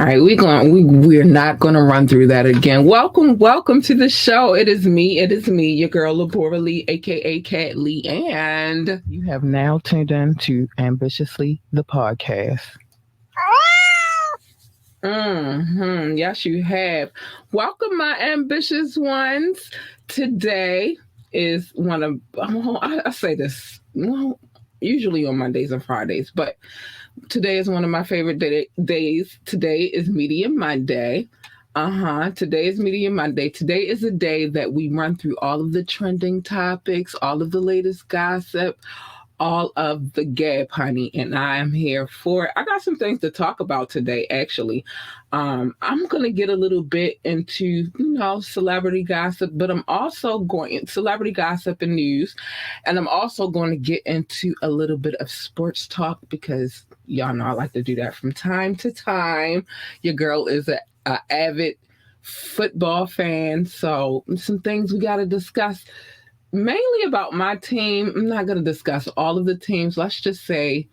right, we're not gonna run through that again. Welcome to the show. It is me, your girl Labora Lee, aka Cat Lee, and You have now tuned in to Ambitiously the podcast. yes, you have. Welcome, my ambitious ones. Today is one of I say this usually on Mondays and Fridays, but today is one of my favorite days. Today is Media Monday. Today is Media Monday. Today is a day that we run through all of the trending topics, all of the latest gossip, all of the gab, honey, and I am here for it. I got some things to talk about today, actually. I'm going to get a little bit into, celebrity gossip, but I'm also going celebrity gossip and news, and I'm also going to get into a little bit of sports talk because y'all know I like to do that from time to time. Your girl is a avid football fan, so some things we got to discuss mainly about my team. I'm not going to discuss all of the teams. Let's just say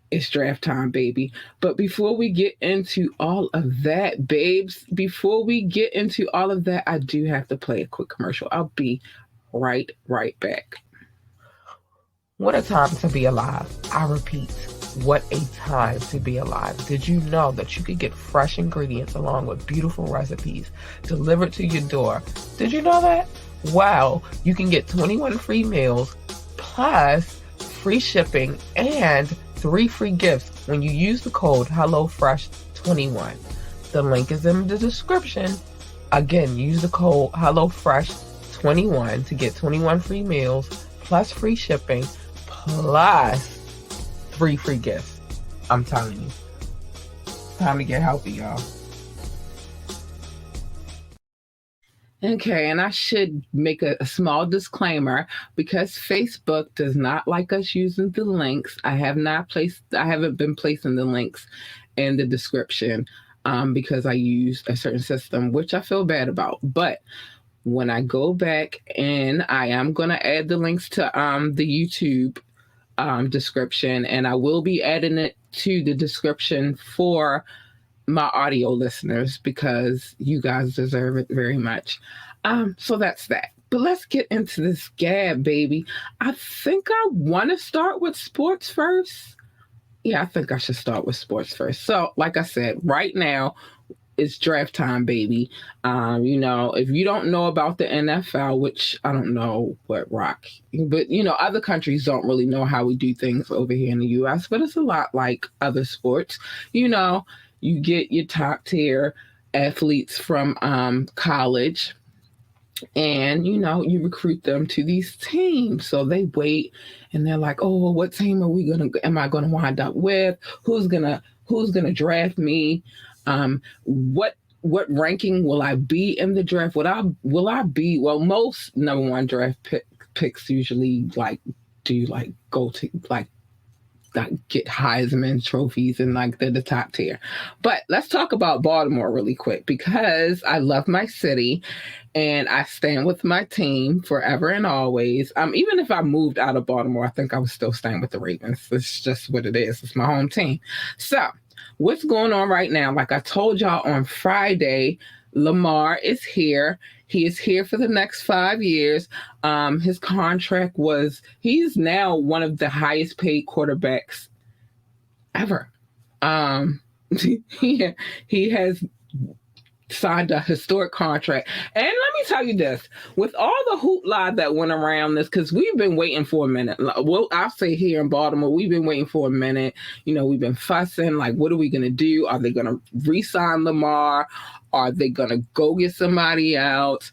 it's draft time, baby. But before we get into all of that, babes, before we get into all of that, I do have to play a quick commercial. I'll be right back. What a time to be alive. I repeat, what a time to be alive. Did you know that you could get fresh ingredients along with beautiful recipes delivered to your door? Did you know that? Wow, you can get 21 free meals plus free shipping and 3 free gifts when you use the code HelloFresh21. The link is in the description. Again, use the code HelloFresh21 to get 21 free meals plus free shipping plus 3 free gifts. I'm telling you, time to get healthy, y'all. Okay, and I should make a small disclaimer because Facebook does not like us using the links. I haven't been placing the links in the description because I use a certain system, which I feel bad about. But when I go back and I am going to add the links to the YouTube description, and I will be adding it to the description for my audio listeners because you guys deserve it very much. So that's that. But let's get into this gab, baby. I think I want to start with sports first. Yeah, I think I should start with sports first. So, like I said, right now it's draft time, baby. If you don't know about the NFL, which I don't know what rock, but other countries don't really know how we do things over here in the US, but it's a lot like other sports. You get your top tier athletes from college, and you recruit them to these teams. So they wait, and they're like, oh, well, what team am I gonna wind up with? Who's gonna draft me? What ranking will I be in the draft? Will I be, well, most number one draft picks usually go to get Heisman trophies and they're the top tier. But let's talk about Baltimore really quick because I love my city and I stand with my team forever and always. Even if I moved out of Baltimore, I think I would still stand with the Ravens. It's just what it is. It's my home team. So what's going on right now? Like I told y'all on Friday, Lamar is here. He is here for the next 5 years. His contract he's now one of the highest paid quarterbacks ever. He has signed a historic contract. And let me tell you this, with all the hoopla that went around this, because we've been waiting for a minute. Well, I'll say here in Baltimore, we've been waiting for a minute. We've been fussing, like, what are we going to do? Are they going to re-sign Lamar? Are they going to go get somebody else?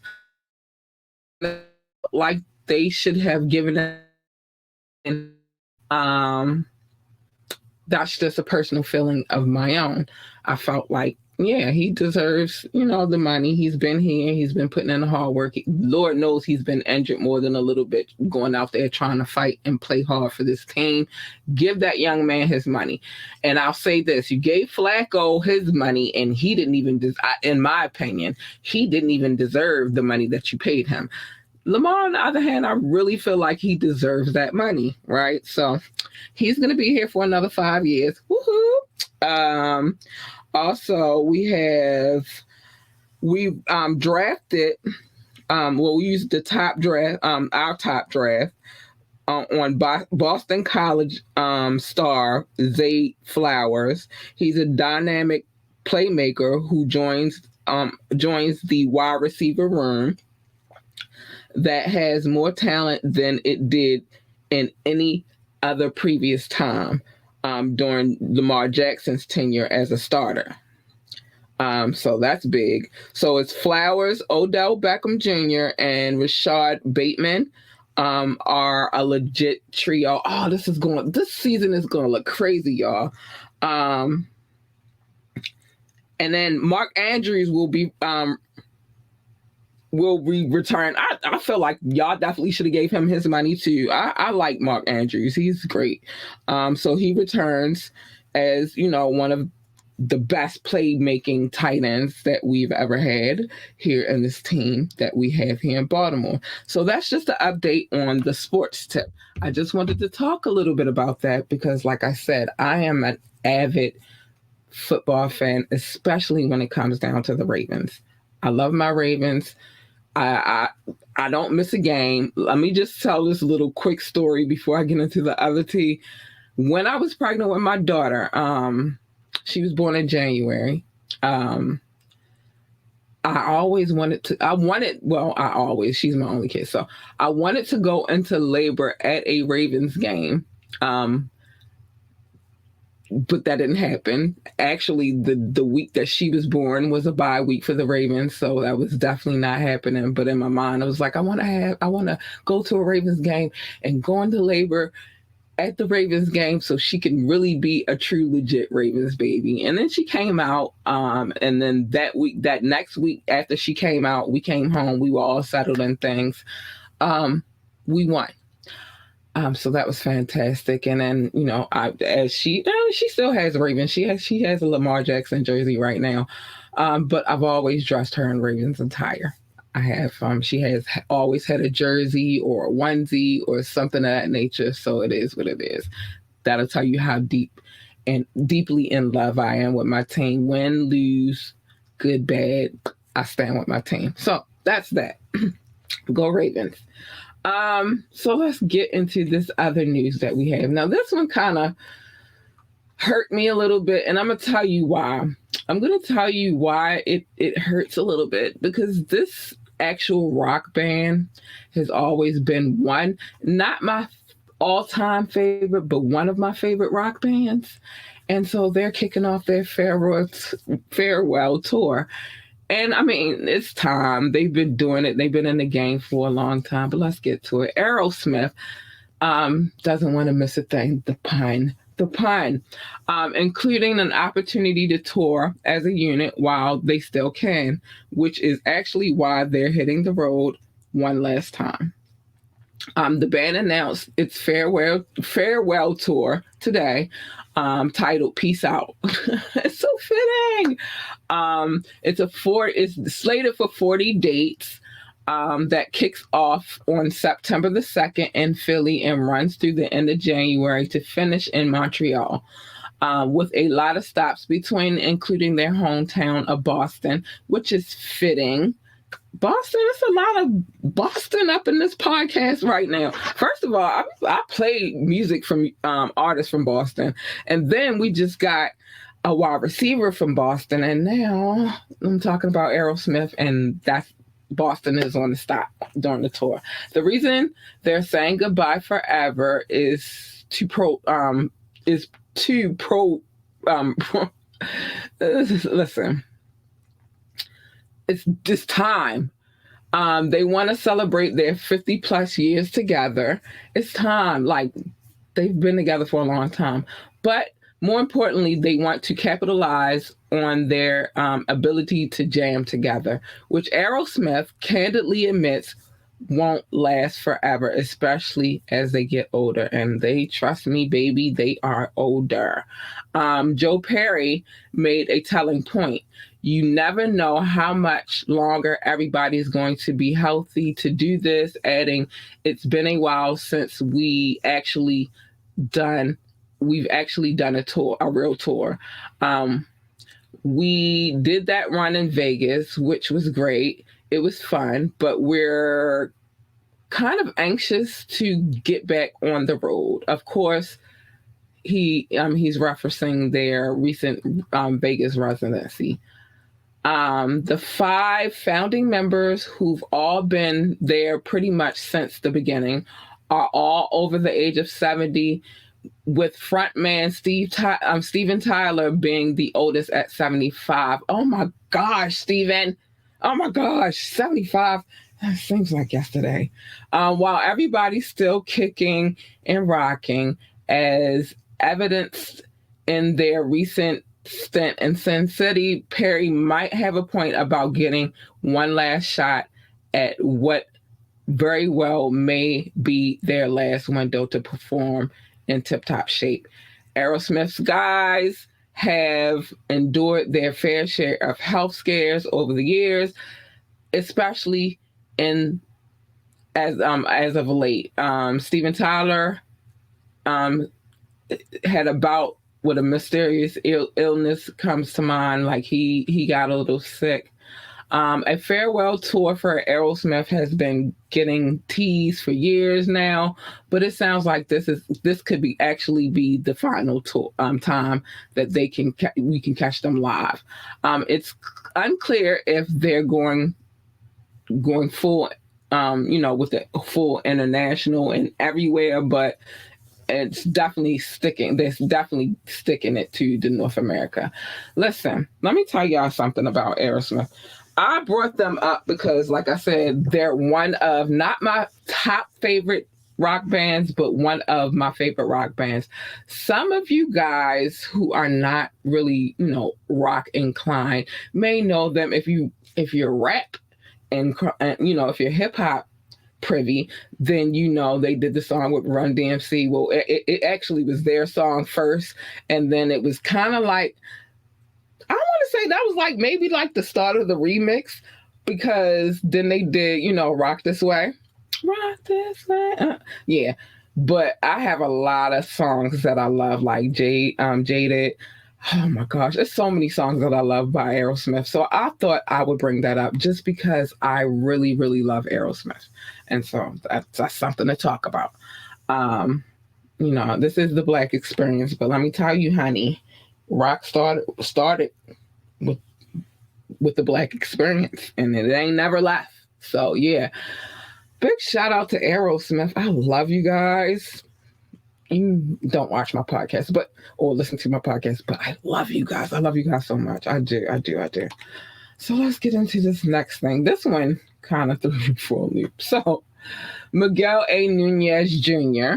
Like they should have given it. That's just a personal feeling of my own. I felt like, yeah, he deserves, the money. He's been here. He's been putting in the hard work. Lord knows he's been injured more than a little bit, going out there trying to fight and play hard for this team. Give that young man his money. And I'll say this, you gave Flacco his money and he didn't even, in my opinion, he didn't even deserve the money that you paid him. Lamar, on the other hand, I really feel like he deserves that money, right? So he's going to be here for another 5 years. Woohoo! Also, we drafted. We used the top draft, our top draft on Boston College star Zay Flowers. He's a dynamic playmaker who joins the wide receiver room that has more talent than it did in any other previous time during Lamar Jackson's tenure as a starter. So that's big. So it's Flowers, Odell Beckham Jr., and Rashad Bateman are a legit trio. Oh, this season is going to look crazy, y'all. And then Mark Andrews will be return. I feel like y'all definitely should have gave him his money too. I like Mark Andrews. He's great. So he returns as, one of the best playmaking tight ends that we've ever had here in this team that we have here in Baltimore. So that's just an update on the sports tip. I just wanted to talk a little bit about that because, like I said, I am an avid football fan, especially when it comes down to the Ravens. I love my Ravens. I don't miss a game. Let me just tell this little quick story before I get into the other tea. When I was pregnant with my daughter, she was born in January. I always she's my only kid. So I wanted to go into labor at a Ravens game. But that didn't happen. Actually, the week that she was born was a bye week for the Ravens, so that was definitely not happening. But in my mind, I was like, I want to go to a Ravens game and go into labor at the Ravens game so she can really be a true legit Ravens baby. And then she came out, and then that next week after she came out, we came home. We were all settled in things. We won. So that was fantastic. And then, she still has Ravens. She has a Lamar Jackson jersey right now. But I've always dressed her in Ravens attire. I have. She has always had a jersey or a onesie or something of that nature. So it is what it is. That'll tell you how deeply in love I am with my team. Win, lose, good, bad, I stand with my team. So that's that. Go Ravens. So let's get into this other news that we have. Now, this one kind of hurt me a little bit, and I'm going to tell you why. I'm going to tell you why it hurts a little bit, because this actual rock band has always been not my all-time favorite, but one of my favorite rock bands. And so they're kicking off their farewell tour. And I mean, it's time. They've been doing it. They've been in the game for a long time, but let's get to it. Aerosmith doesn't want to miss a thing. The pun, including an opportunity to tour as a unit while they still can, which is actually why they're hitting the road one last time. The band announced its farewell tour today, titled "Peace Out." It's so fitting. It's slated for 40 dates. That kicks off on September the 2nd in Philly and runs through the end of January to finish in Montreal, with a lot of stops between, including their hometown of Boston, which is fitting. Boston, there's a lot of Boston up in this podcast right now. First of all, I play music from artists from Boston, and then we just got a wide receiver from Boston, and now I'm talking about Aerosmith, and that's Boston is on the stop during the tour. The reason they're saying goodbye forever is listen. It's this time. They want to celebrate their 50 plus years together. It's time. Like, they've been together for a long time. But more importantly, they want to capitalize on their ability to jam together, which Aerosmith candidly admits won't last forever, especially as they get older. And they, trust me, baby, they are older. Joe Perry made a telling point. You never know how much longer everybody's going to be healthy to do this, adding, it's been a while since we've actually done a tour, a real tour. We did that run in Vegas, which was great. It was fun, but we're kind of anxious to get back on the road. Of course, he's referencing their recent Vegas residency. The 5 founding members who've all been there pretty much since the beginning are all over the age of 70, with frontman Steven Tyler being the oldest at 75. Oh my gosh, Steven. Oh my gosh, 75. That seems like yesterday. While everybody's still kicking and rocking, as evidenced in their recent stint in Sin City, Perry might have a point about getting one last shot at what very well may be their last window to perform in tip-top shape. Aerosmith's guys have endured their fair share of health scares over the years, especially as of late. Steven Tyler had a bout with a mysterious illness comes to mind, like he got a little sick. A farewell tour for Aerosmith has been getting teased for years now, but it sounds like this could actually be the final tour, time that we can catch them live. It's unclear if they're going full, with the full international and everywhere, but it's definitely sticking. They're definitely sticking it to the North America. Listen, let me tell y'all something about Aerosmith. I brought them up because, like I said, they're one of not my top favorite rock bands, but one of my favorite rock bands. Some of you guys who are not really, rock inclined may know them if you're rap and if you're hip hop privy, then they did the song with Run DMC. Well, it actually was their song first, and then it was kind of like, I want to say that was like maybe like the start of the remix, because then they did, Rock This Way. Rock This Way. Yeah. But I have a lot of songs that I love, like Jaded. Oh my gosh, there's so many songs that I love by Aerosmith. So I thought I would bring that up just because I really, really love Aerosmith. And so that's something to talk about. This is the Black experience, but let me tell you, honey, rock started with the Black experience, and it ain't never left. So yeah, big shout out to Aerosmith. I love you guys. You don't watch my podcast, or listen to my podcast, but I love you guys. I love you guys so much. I do. So let's get into this next thing. This one kind of threw me for a loop. So Miguel A. Nunez Jr.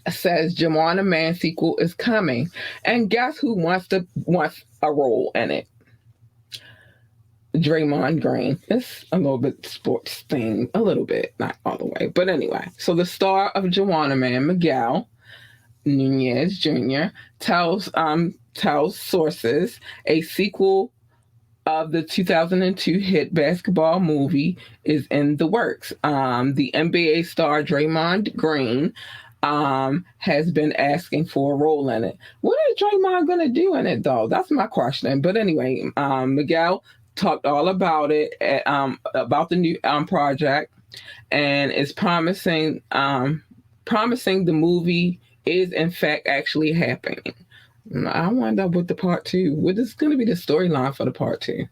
says Juwanna Mann sequel is coming, and guess who wants a role in it? Draymond Green. It's a little bit sports thing, a little bit, not all the way. But anyway, so the star of Juwanna Mann, Miguel Nunez Jr., tells sources a sequel of the 2002 hit basketball movie is in the works. The NBA star Draymond Green has been asking for a role in it. What is Draymond going to do in it, though? That's my question. But anyway, Miguel talked all about it, about the new project, and is promising the movie is in fact actually happening. I wonder with the part 2, what is going to be the storyline for the part 2?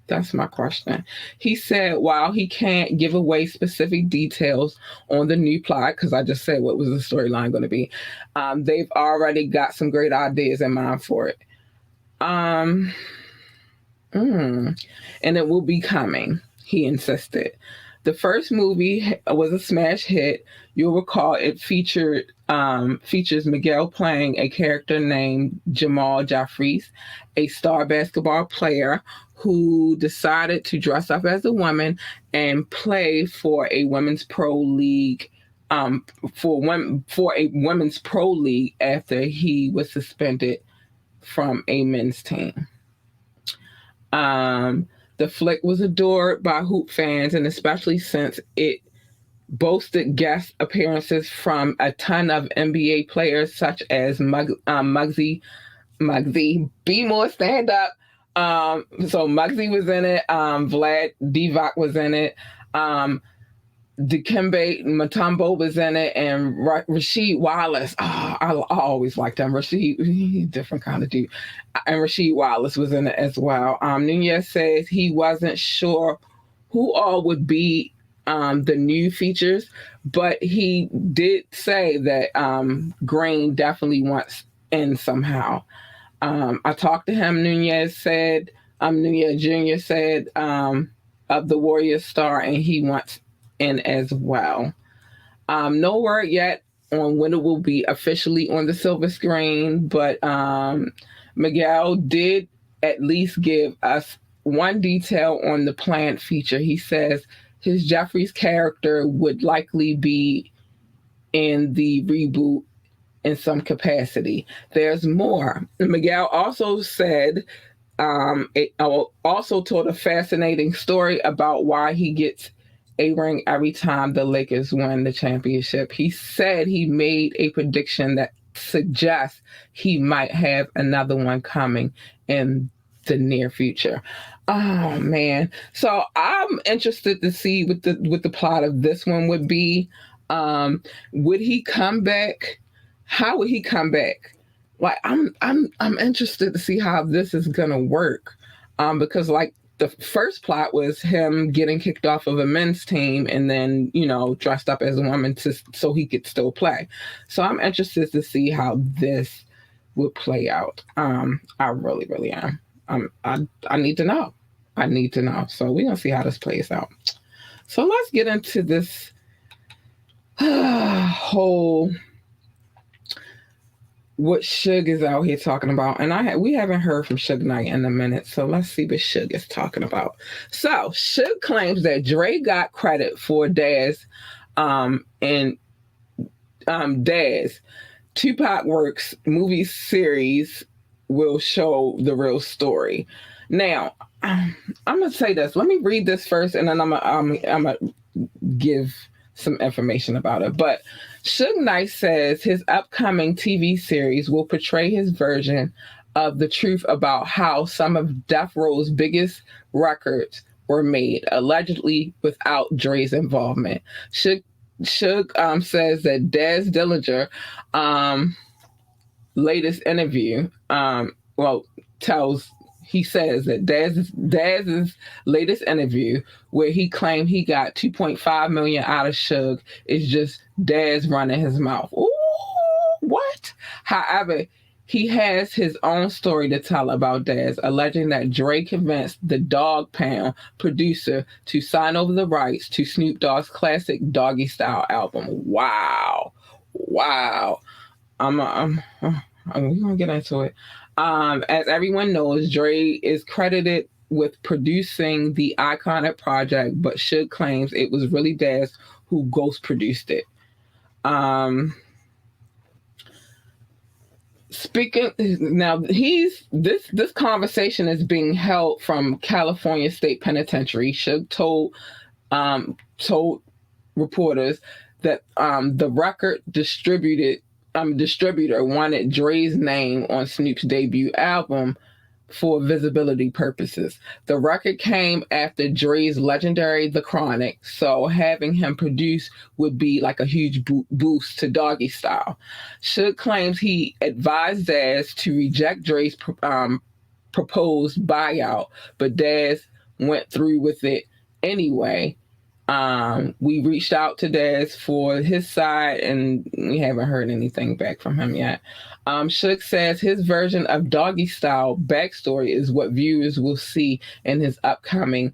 That's my question. He said while he can't give away specific details on the new plot, because I just said what was the storyline going to be, they've already got some great ideas in mind for it. And it will be coming, he insisted. The first movie was a smash hit. You'll recall it features Miguel playing a character named Jamal Jeffries, a star basketball player who decided to dress up as a woman and play for a women's pro league. For a women's pro league after he was suspended from a men's team. The flick was adored by hoop fans, and especially since it boasted guest appearances from a ton of NBA players such as Muggsy Muggsy. Be More Stand Up. So Muggsy was in it. Vlad Divac was in it. Dikembe Mutombo was in it, and Rasheed Wallace. Oh, I always liked him. Rasheed, different kind of dude. And Rasheed Wallace was in it as well. Nunez says he wasn't sure who all would be the new features, but he did say that Green definitely wants in somehow. I talked to him. Nunez Jr. said of the Warriors star, and he wants in as well. No word yet on when it will be officially on the silver screen, but Miguel did at least give us one detail on the planned feature. He says his Jeffries character would likely be in the reboot in some capacity. There's more. Miguel also said, also told a fascinating story about why he gets a ring every time the Lakers win the championship. He said he made a prediction that suggests he might have another one coming in the near future. Oh man. So I'm interested to see what the plot of this one would be. Would he come back? How would he come back? Like I'm interested to see how this is gonna work. Because like the first plot was him getting kicked off of a men's team and then, dressed up as a woman so he could still play. So I'm interested to see how this would play out. I really, really am. I need to know. I need to know. So we're going to see how this plays out. So let's get into this whole what Suge is out here talking about. And we haven't heard from Suge Knight in a minute. So let's see what Suge is talking about. So Suge claims that Dre got credit for Daz and Daz. Tupac Works movie series will show the real story. Now, I'm going to say this. Let me read this first, and then I'm going to give some information about it. But Suge Knight says his upcoming TV series will portray his version of the truth about how some of Death Row's biggest records were made, allegedly without Dre's involvement. Suge says that Daz Dillinger latest interview, he says that Daz's latest interview, where he claimed he got $2.5 million out of Suge, is just Daz running his mouth. Ooh, what? However, he has his own story to tell about Daz, alleging that Dre convinced the Dogg Pound producer to sign over the rights to Snoop Dogg's classic Doggy Style album. Wow. We're gonna get into it. As everyone knows, Dre is credited with producing the iconic project, but Suge claims it was really Daz who ghost produced it. Speaking now, this conversation is being held from California State Penitentiary. Suge told reporters that the record distributor wanted Dre's name on Snoop's debut album for visibility purposes. The record came after Dre's legendary The Chronic, so having him produce would be like a huge boost to Doggy Style. Suge claims he advised Daz to reject Dre's proposed buyout, but Daz went through with it anyway. We reached out to Daz for his side, and we haven't heard anything back from him yet. Suge says his version of Doggy Style backstory is what viewers will see in his upcoming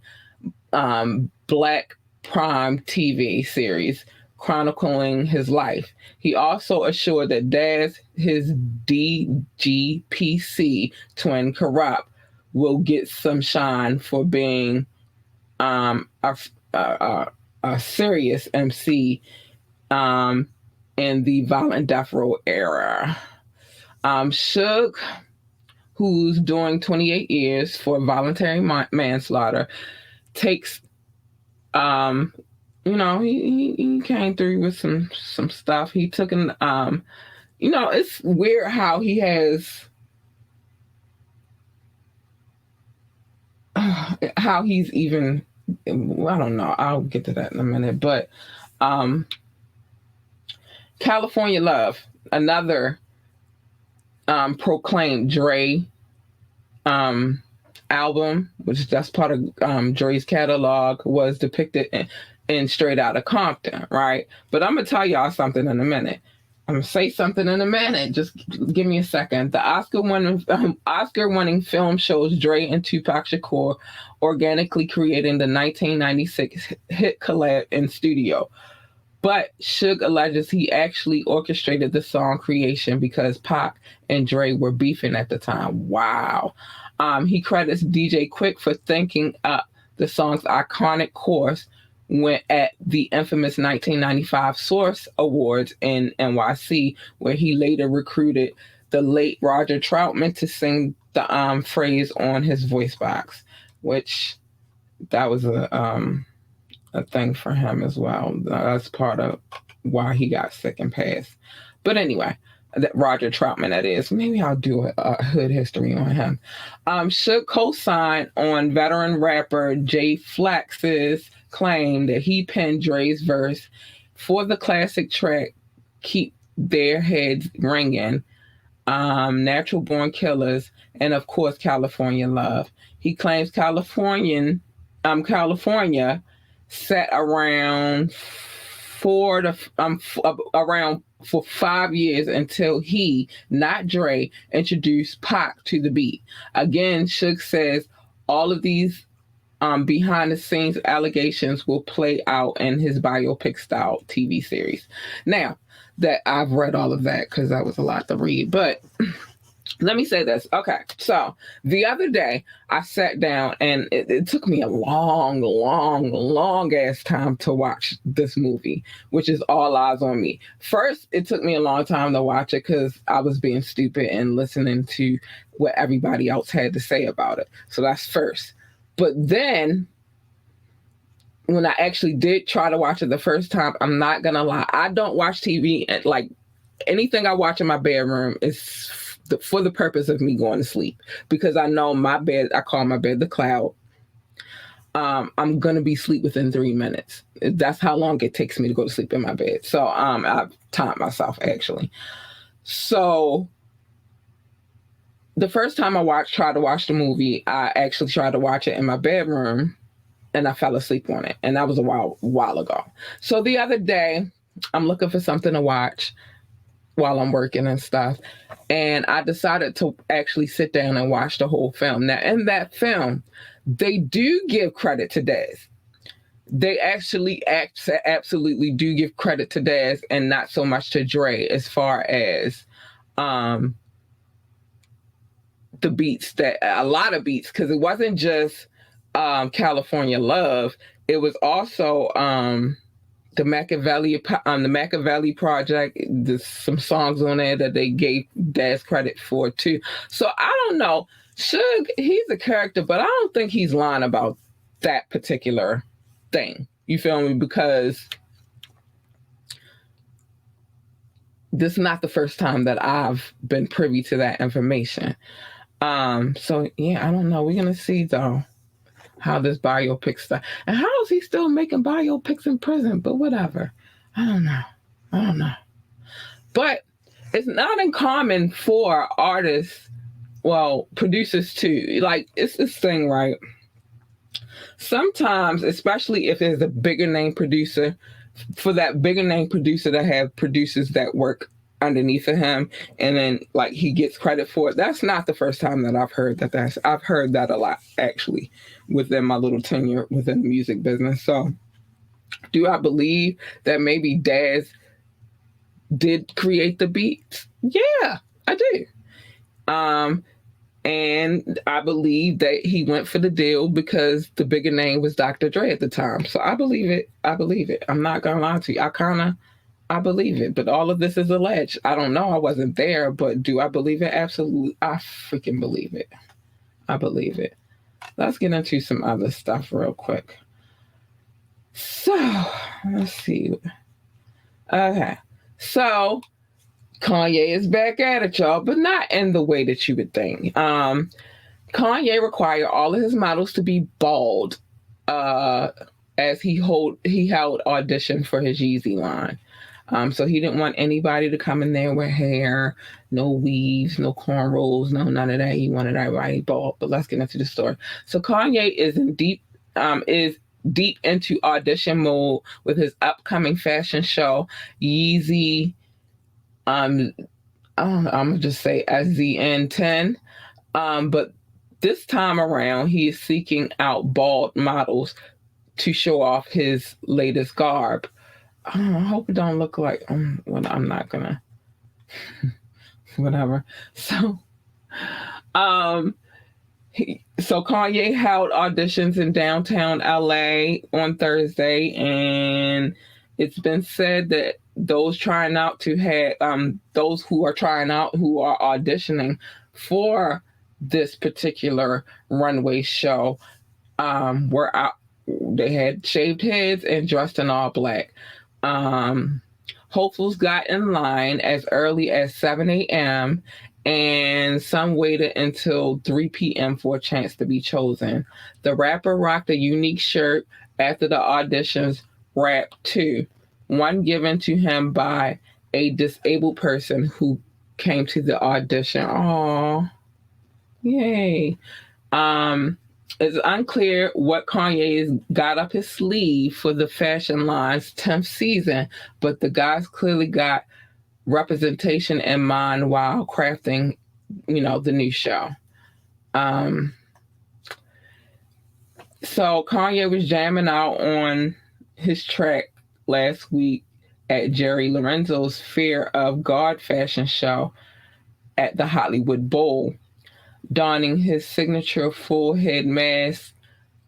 Black Prime TV series chronicling his life. He also assured that Daz, his DGPC twin Corrupt, will get some shine for being a serious MC in the violent death row era. Suge, who's doing 28 years for voluntary manslaughter, takes, he came through with some stuff. He took it's weird how he has how he's even, I don't know. I'll get to that in a minute. But um, California Love, another proclaimed Dre um, album, which that's part of Dre's catalog, was depicted in Straight Outta Compton, right? But I'm gonna tell y'all something in a minute. I'm gonna say something in a minute. Just give me a second. The Oscar-winning film shows Dre and Tupac Shakur organically creating the 1996 hit collab in studio. But Suge alleges he actually orchestrated the song creation because Pac and Dre were beefing at the time. Wow. He credits DJ Quick for thinking up the song's iconic chorus when at the infamous 1995 Source Awards in NYC, where he later recruited the late Roger Troutman to sing the phrase on his voice box, which that was a thing for him as well. That's part of why he got sick and passed. But anyway, that Roger Troutman, that is. Maybe I'll do a hood history on him. Suge co-signed on veteran rapper Jay Flax's claim that he penned Dre's verse for the classic track Keep Their Heads Ringing, Natural Born Killers, and of course California Love. He claims California sat around for 5 years until he, not Dre, introduced Pac to the beat. Again, Suge says all of these behind the scenes allegations will play out in his biopic style TV series. Now that I've read all of that, because that was a lot to read, but let me say this. Okay, so the other day I sat down and it took me a long ass time to watch this movie, which is All Eyes on Me. First, it took me a long time to watch it because I was being stupid and listening to what everybody else had to say about it. So that's first. But then when I actually did try to watch it the first time, I'm not going to lie, I don't watch TV. Like anything I watch in my bedroom is for the purpose of me going to sleep, because I know my bed, I call my bed the cloud. I'm going to be asleep within 3 minutes. That's how long it takes me to go to sleep in my bed. So I've timed myself actually. So the first time I tried to watch the movie, I actually tried to watch it in my bedroom and I fell asleep on it. And that was a while ago. So the other day, I'm looking for something to watch while I'm working and stuff. And I decided to actually sit down and watch the whole film. Now, in that film, they do give credit to Daz. They actually absolutely do give credit to Daz and not so much to Dre as far as the beats, that a lot of beats, because it wasn't just California Love. It was also the Machiavelli Project. There's some songs on there that they gave Daz credit for too. So I don't know. Suge, he's a character, but I don't think he's lying about that particular thing. You feel me? Because this is not the first time that I've been privy to that information. So yeah, I don't know. We're gonna see though how this biopic stuff, and how is he still making biopics in prison? But whatever. I don't know. But it's not uncommon for artists, well, producers too. Like, it's this thing, right? Sometimes, especially if there's a bigger name producer, for that bigger name producer to have producers that work underneath of him, and then like he gets credit for it. That's not the first time that I've heard that. I've heard that a lot actually within my little tenure within the music business. So do I believe that maybe Daz did create the beats? Yeah, I do. And I believe that he went for the deal because the bigger name was Dr. Dre at the time. So I believe it. I'm not gonna lie to you. I believe it, but all of this is alleged. I don't know. I wasn't there, but do I believe it? Absolutely. I freaking believe it. I believe it. Let's get into some other stuff real quick. So, let's see. Okay. So, Kanye is back at it, y'all, but not in the way that you would think. Kanye Kanye required all of his models to be bald as he held audition for his Yeezy line. So he didn't want anybody to come in there with hair, no weaves, no cornrows, no none of that. He wanted everybody bald. But let's get into the story. So Kanye is deep into audition mode with his upcoming fashion show, Yeezy. I'm gonna just say SZN10. But this time around, he is seeking out bald models to show off his latest garb. I hope it don't look like well, I'm not gonna whatever. So Kanye held auditions in downtown LA on Thursday, and it's been said that those who are auditioning for this particular runway show were out. They had shaved heads and dressed in all black. Hopefuls got in line as early as 7 a.m. and some waited until 3 p.m. for a chance to be chosen. The rapper rocked a unique shirt after the auditions wrapped too, one given to him by a disabled person who came to the audition. Aww. Yay. It's unclear what Kanye got up his sleeve for the fashion line's 10th season, but the guys clearly got representation in mind while crafting, the new show. So Kanye was jamming out on his track last week at Jerry Lorenzo's Fear of God fashion show at the Hollywood Bowl, donning his signature full head mask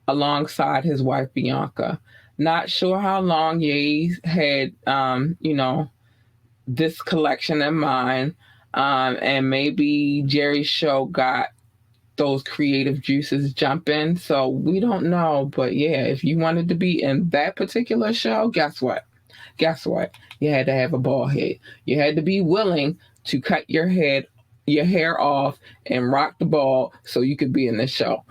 alongside his wife Bianca. Not sure how long Ye had, this collection in mind, and maybe Jerry's show got those creative juices jumping. So we don't know, but yeah, if you wanted to be in that particular show, guess what? You had to have a bald head. You had to be willing to cut your hair off and rock the ball so you could be in this show.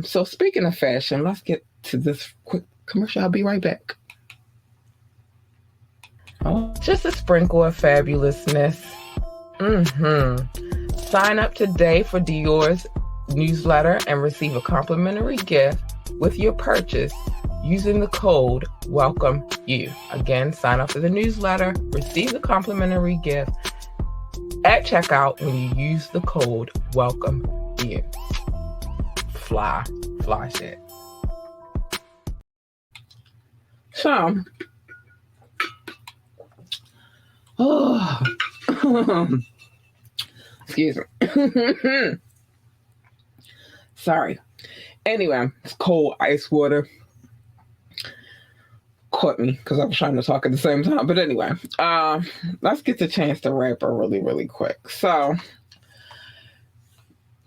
So speaking of fashion, let's get to this quick commercial. I'll be right back. Oh, just a sprinkle of fabulousness. Sign up today for Dior's newsletter and receive a complimentary gift with your purchase using the code WELCOMEYOU. Again, sign up for the newsletter, receive the complimentary gift at checkout when you use the code WELCOMEYOU. Fly shit. So, excuse me. Sorry. Anyway, it's cold ice water caught me because I was trying to talk at the same time. But anyway, let's get to Chance the Rapper really, really quick. So,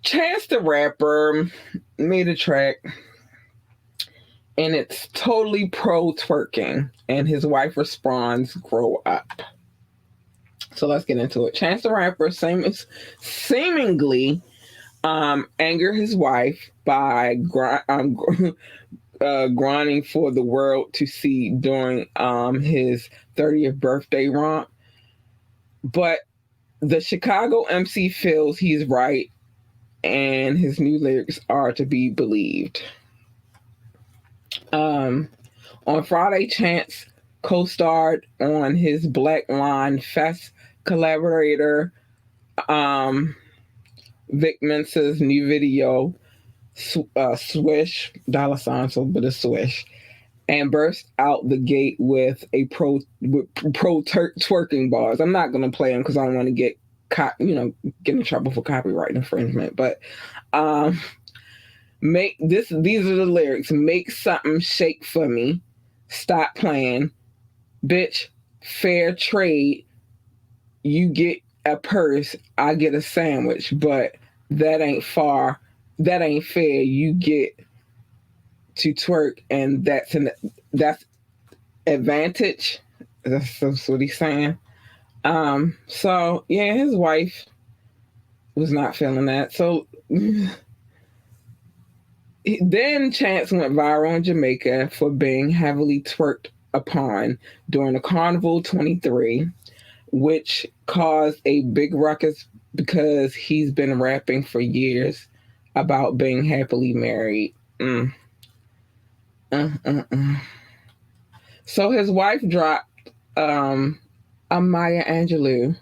Chance the Rapper made a track, and it's totally pro twerking, and his wife responds, "Grow up." So let's get into it. Chance the Rapper seemingly angered his wife by grinding for the world to see during his 30th birthday romp. But the Chicago MC feels he's right, and his new lyrics are to be believed. On Friday, Chance co-starred on his Black Line Fest collaborator Vic Mensa's new video, Swish, $, so but a swish, and burst out the gate with twerking bars. I'm not gonna play them because I don't want to get in trouble for copyright infringement. But these are the lyrics: "Make something shake for me, stop playing, bitch, fair trade. You get a purse, I get a sandwich, but that ain't fair. You get to twerk, and that's advantage." That's what he's saying. So yeah, his wife was not feeling that. So Then Chance went viral in Jamaica for being heavily twerked upon during the Carnival 23, which caused a big ruckus because he's been rapping for years about being happily married. Mm, mm. So his wife dropped a Maya Angelou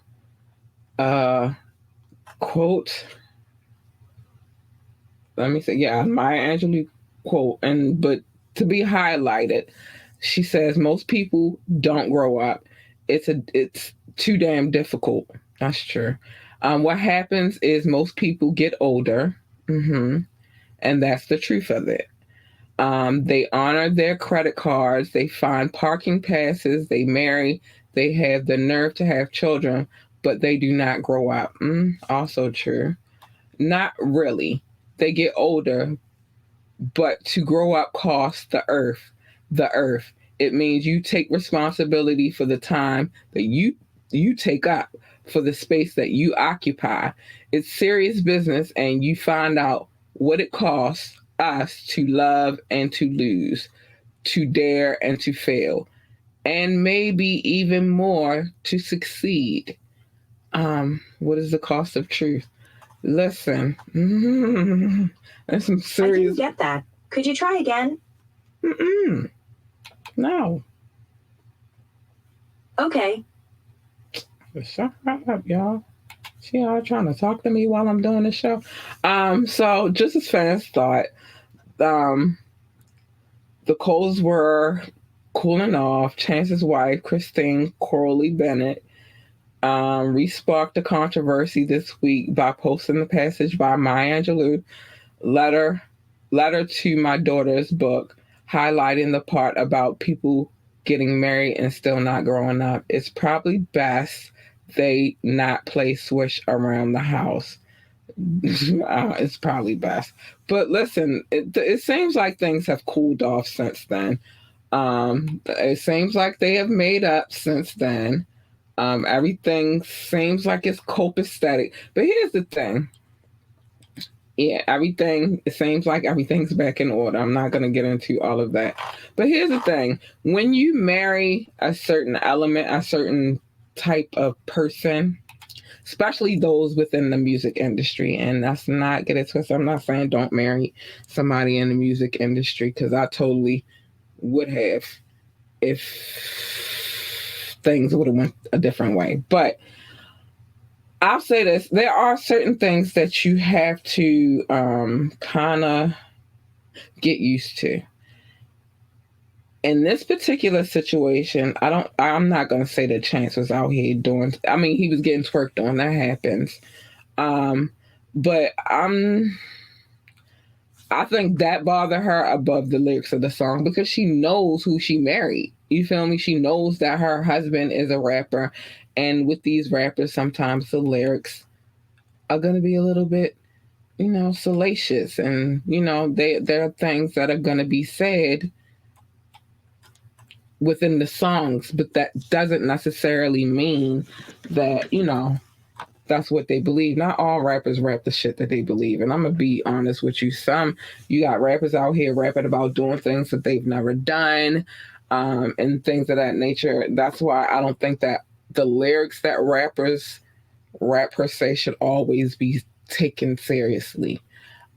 uh, quote. Let me say, yeah, Maya Angelou quote, and but to be highlighted, she says most people don't grow up. It's too damn difficult. That's true. What happens is most people get older, and that's the truth of it. They honor their credit cards, they find parking passes, they marry, they have the nerve to have children, but they do not grow up. Also true. Not really. They get older, but to grow up costs the earth. The earth. It means you take responsibility for the time that you take up, for the space that you occupy. It's serious business, and you find out what it costs us to love and to lose, to dare and to fail, and maybe even more to succeed. What is the cost of truth? Listen, that's some I didn't serious. get that. Could you try again? No. Okay. Shut up, y'all. She all trying to talk to me while I'm doing the show. So just as fans thought, um, the coals were cooling off. Chance's wife, Christine Corley Bennett, re-sparked the controversy this week by posting the passage by Maya Angelou, letter to my daughter's book, highlighting the part about people getting married and still not growing up. It's probably best they not play Swish around the house. It's probably best. But listen, it seems like things have cooled off since then. It seems like they have made up since then. Everything seems like it's copacetic. But here's the thing. Yeah, everything, it seems like everything's back in order. I'm not going to get into all of that. But here's the thing. When you marry a certain element, a certain type of person, especially those within the music industry, and that's not, get it twisted, I'm not saying don't marry somebody in the music industry, because I totally would have if things would have went a different way. But I'll say this: there are certain things that you have to kind of get used to. In this particular situation, I'm not going to say that Chance was out here doing. I mean, he was getting twerked on. That happens. But I think that bothered her above the lyrics of the song, because she knows who she married. You feel me? She knows that her husband is a rapper. And with these rappers, sometimes the lyrics are going to be a little bit, salacious. And, there are things that are going to be said within the songs, but that doesn't necessarily mean that, that's what they believe. Not all rappers rap the shit that they believe. And I'm going to be honest with you. You got rappers out here rapping about doing things that they've never done, and things of that nature. That's why I don't think that the lyrics that rappers rap per se should always be taken seriously.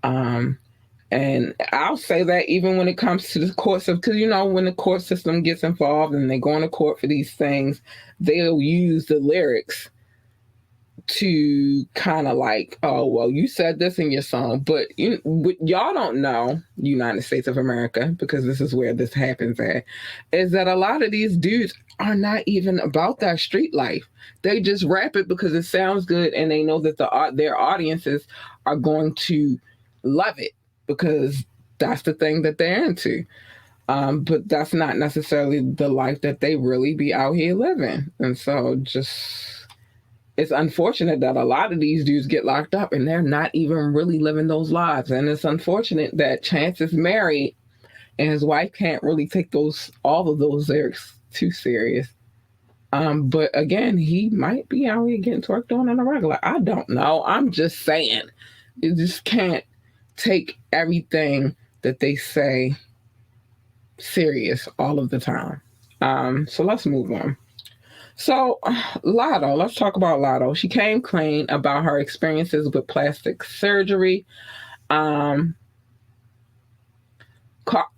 And I'll say that even when it comes to the courts of, because when the court system gets involved and they go into court for these things, they'll use the lyrics to kind of like, oh, well, you said this in your song, but what y'all don't know, United States of America, because this is where this happens at, is that a lot of these dudes are not even about that street life. They just rap it because it sounds good, and they know that their audiences are going to love it because that's the thing that they're into. But that's not necessarily the life that they really be out here living. And so it's unfortunate that a lot of these dudes get locked up and they're not even really living those lives. And it's unfortunate that Chance is married and his wife can't really take all of those lyrics too serious. But again, he might be out here getting twerked on a regular. I don't know. I'm just saying. You just can't take everything that they say serious all of the time. So let's move on. So, Latto, let's talk about Latto. She came clean about her experiences with plastic surgery. Um,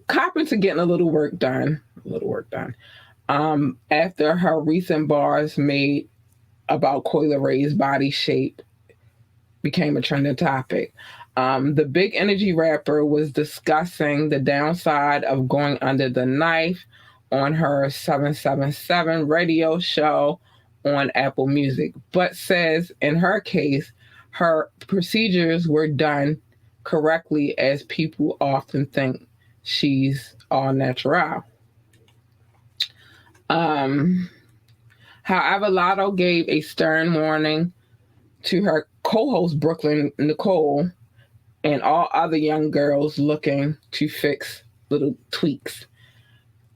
copping to getting a little work done. After her recent bars made about Coi Leraigh's body shape became a trending topic. The Big Energy rapper was discussing the downside of going under the knife on her 777 radio show on Apple Music, but says in her case, her procedures were done correctly as people often think she's all natural. However, Latto gave a stern warning to her co-host Brooklyn Nicole and all other young girls looking to fix little tweaks,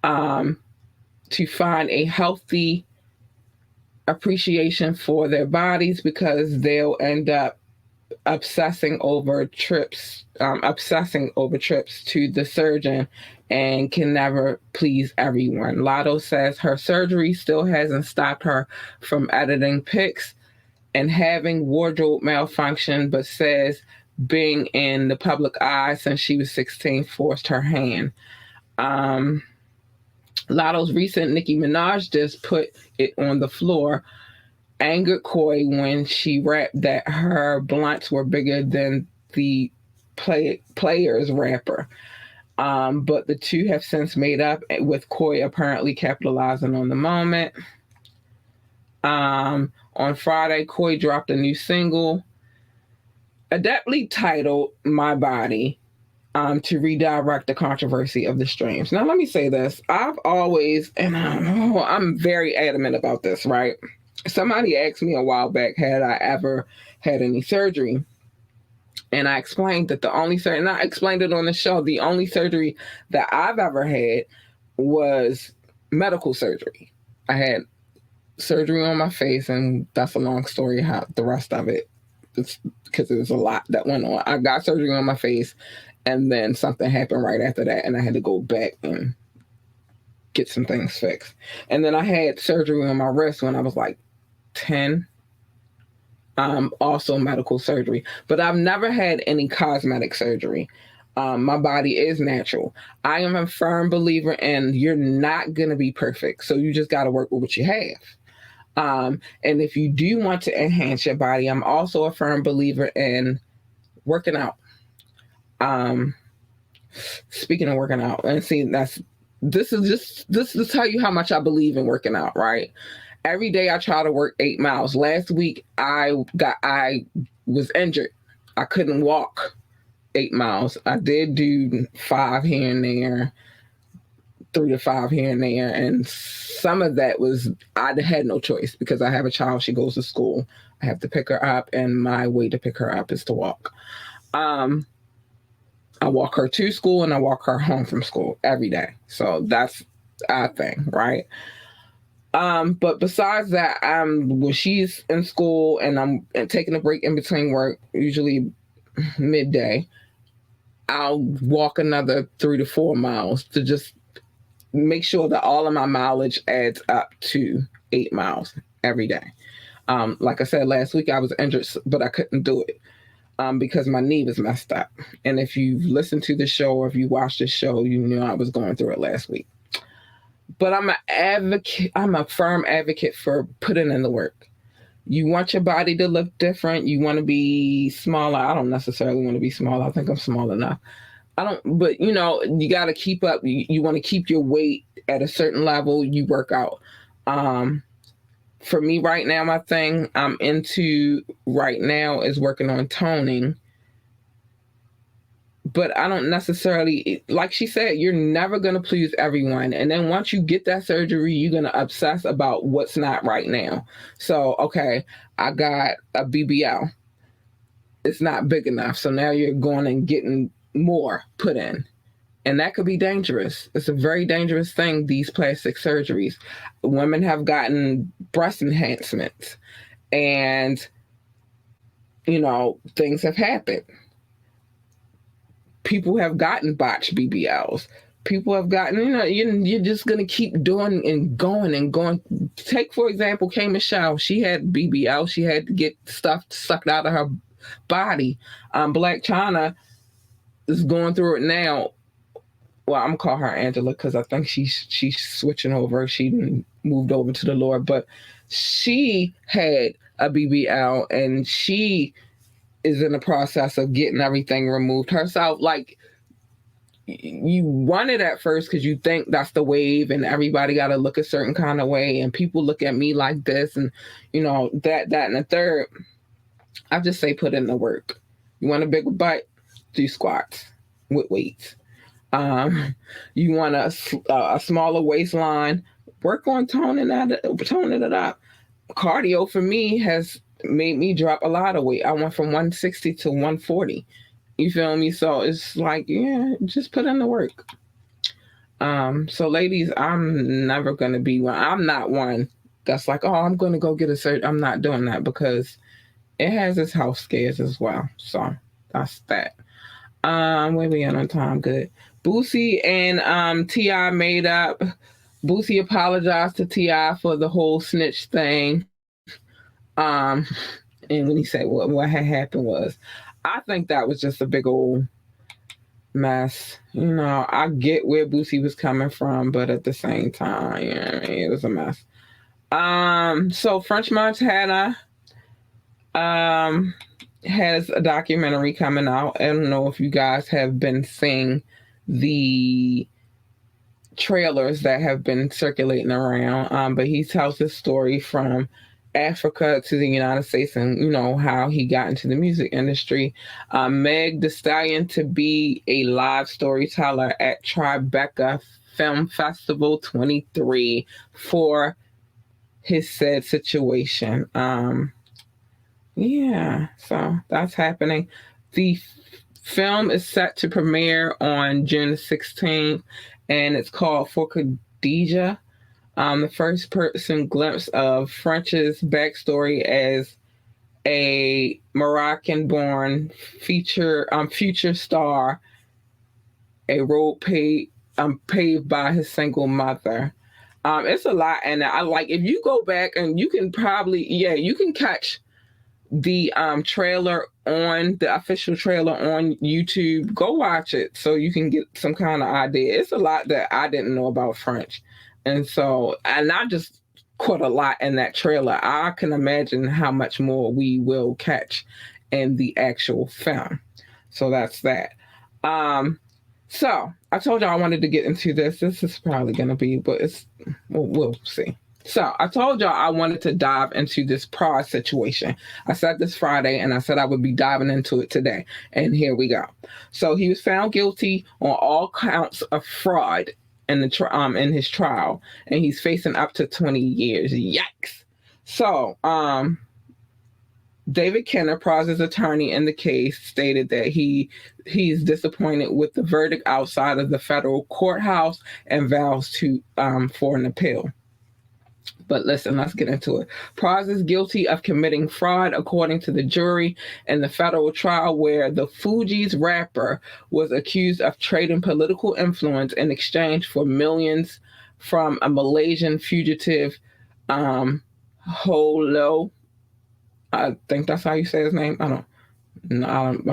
to find a healthy appreciation for their bodies, because they'll end up obsessing over trips to the surgeon and can never please everyone. Latto says her surgery still hasn't stopped her from editing pics and having wardrobe malfunction, but says being in the public eye since she was 16 forced her hand. Latto's recent Nicki Minaj just put it on the floor, angered Coi when she rapped that her blunts were bigger than the Players rapper. But the two have since made up, with Coi apparently capitalizing on the moment. On Friday, Coi dropped a new single, adeptly titled My Body, to redirect the controversy of the streams. Now, let me say this. I've always, and I'm very adamant about this, right? Somebody asked me a while back, had I ever had any surgery? And I explained that the only surgery, and I explained it on the show, the only surgery that I've ever had was medical surgery. I had surgery on my face, and that's a long story, how the rest of it, it's because there was a lot that went on. I got surgery on my face, and then something happened right after that, and I had to go back and get some things fixed. And then I had surgery on my wrist when I was like 10. Also medical surgery. But I've never had any cosmetic surgery. My body is natural. I am a firm believer in you're not going to be perfect, so you just got to work with what you have. And if you do want to enhance your body, I'm also a firm believer in working out. Speaking of working out, and see, this is to tell you how much I believe in working out, right? Every day I try to work 8 miles. Last week I was injured. I couldn't walk 8 miles. I did do 5 here and there, 3 to 5 here and there, and some of that was I had no choice because I have a child. She goes to school. I have to pick her up, and my way to pick her up is to walk. I walk her to school and I walk her home from school every day. So that's our thing, right? But besides that, when she's in school and I'm taking a break in between work, usually midday, I'll walk another 3 to 4 miles to just make sure that all of my mileage adds up to 8 miles every day. Like I said, last week I was injured, but I couldn't do it because my knee was messed up. And if you've listened to the show or if you watched the show, you knew I was going through it last week. But I'm a firm advocate for putting in the work. You want your body to look different. You want to be smaller. I don't necessarily want to be smaller. I think I'm small enough. But you got to keep up. You want to keep your weight at a certain level. You work out. For me right now, my thing I'm into right now is working on toning. But I don't necessarily, like she said, you're never going to please everyone. And then once you get that surgery, you're going to obsess about what's not right now. So, okay, I got a BBL. It's not big enough. So now you're going and getting more put in. And that could be dangerous. It's a very dangerous thing, these plastic surgeries. Women have gotten breast enhancements and, things have happened. people have gotten botched BBLs. People have gotten, you're just going to keep doing and going and going. Take, for example, K. Michelle. She had BBL. She had to get stuff sucked out of her body. Black China is going through it now. Well, I'm going to call her Angela because I think she's switching over. She moved over to the Lord. But she had a BBL and she is in the process of getting everything removed herself. Like, you want it at first because you think that's the wave and everybody got to look a certain kind of way and people look at me like this and, that, and the third. I just say put in the work. You want a bigger butt? Do squats with weights. You want a smaller waistline? Work on toning it up. Cardio for me has made me drop a lot of weight. I went from 160 to 140. You feel me? So it's like, yeah, just put in the work. So ladies, I'm never going to be one. I'm not one that's like, oh, I'm going to go get a surgery. I'm not doing that because it has its health scares as well. So that's that. Where we at on time? Good. Boosie and T.I. made up. Boosie apologized to T.I. for the whole snitch thing. And when he said what had happened was, I think that was just a big old mess. I get where Boosie was coming from, but at the same time, it was a mess. So French Montana has a documentary coming out. I don't know if you guys have been seeing the trailers that have been circulating around, but he tells his story from Africa to the United States and, how he got into the music industry. Meg Thee Stallion to be a live storyteller at Tribeca Film Festival 23 for his said situation. So that's happening. The film is set to premiere on June 16th, and it's called For Khadija. The first person glimpse of French's backstory as a Moroccan-born future star, a road paved by his single mother. It's a lot, and I like, if you go back and you can probably, you can catch the trailer on the official trailer on YouTube. Go watch it so you can get some kind of idea. It's a lot that I didn't know about French. And I just caught a lot in that trailer. I can imagine how much more we will catch in the actual film. So that's that. So I told y'all I wanted to get into this. This is probably going to be, but we'll see. So I told y'all I wanted to dive into this Pras situation. I said this Friday, and I said I would be diving into it today. And here we go. So he was found guilty on all counts of fraud in his trial, and he's facing up to 20 years. Yikes! So, David Kenner, Pras's attorney in the case, stated that he's disappointed with the verdict outside of the federal courthouse and vows for an appeal. But listen, let's get into it. Pras is guilty of committing fraud, according to the jury in the federal trial, where the Fugees rapper was accused of trading political influence in exchange for millions from a Malaysian fugitive, Holo. I think that's how you say his name. I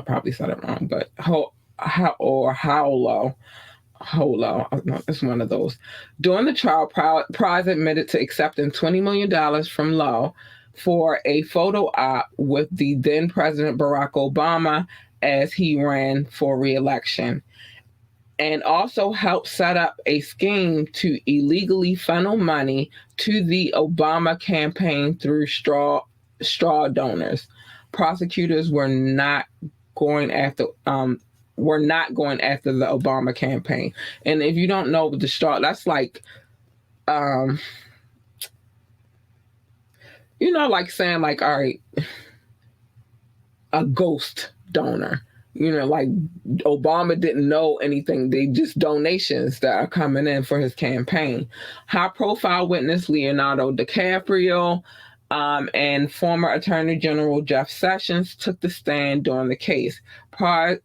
probably said it wrong, but Holo. It's one of those. During the trial, Pras admitted to accepting $20 million from Lowe for a photo op with the then President Barack Obama as he ran for re-election, and also helped set up a scheme to illegally funnel money to the Obama campaign through straw donors. Prosecutors were not going after the Obama campaign. And if you don't know the straw, that's like, like saying like, all right, a ghost donor. Like Obama didn't know anything. They just donations that are coming in for his campaign. High profile witness Leonardo DiCaprio And former Attorney General Jeff Sessions took the stand during the case. That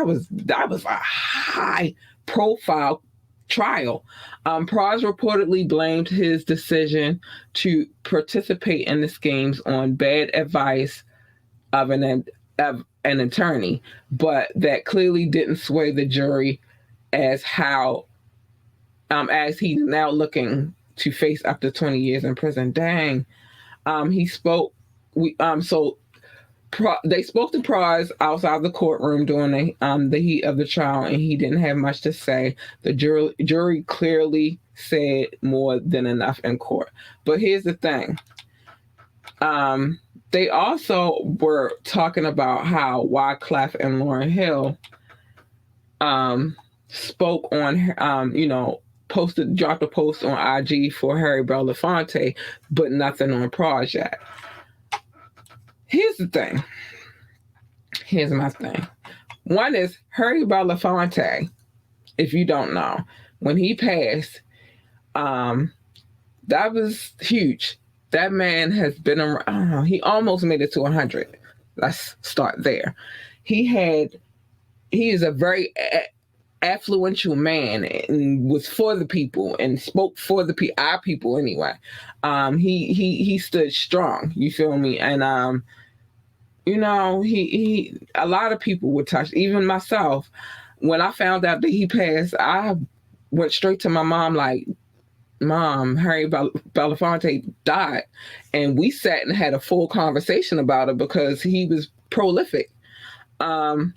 was a high profile trial. Praz reportedly blamed his decision to participate in the schemes on bad advice of an attorney, but that clearly didn't sway the jury as he's now looking to face up to 20 years in prison. Dang. He spoke. They spoke to Praz outside the courtroom during the heat of the trial, and he didn't have much to say. The jury clearly said more than enough in court. But here's the thing. They also were talking about how Wyclef and Lauryn Hill spoke on, dropped a post on IG for Harry Belafonte, but nothing on Praz yet. Here's my thing. One is Harry Belafonte, if you don't know, when he passed, that was huge. That man has been around, he almost made it to 100. Let's start there. He is a very affluential man and was for the people and spoke for our people anyway. He stood strong, you feel me? And he a lot of people were touched, even myself. When I found out that he passed, I went straight to my mom like, Mom, Harry Belafonte died. And we sat and had a full conversation about it because he was prolific. I'm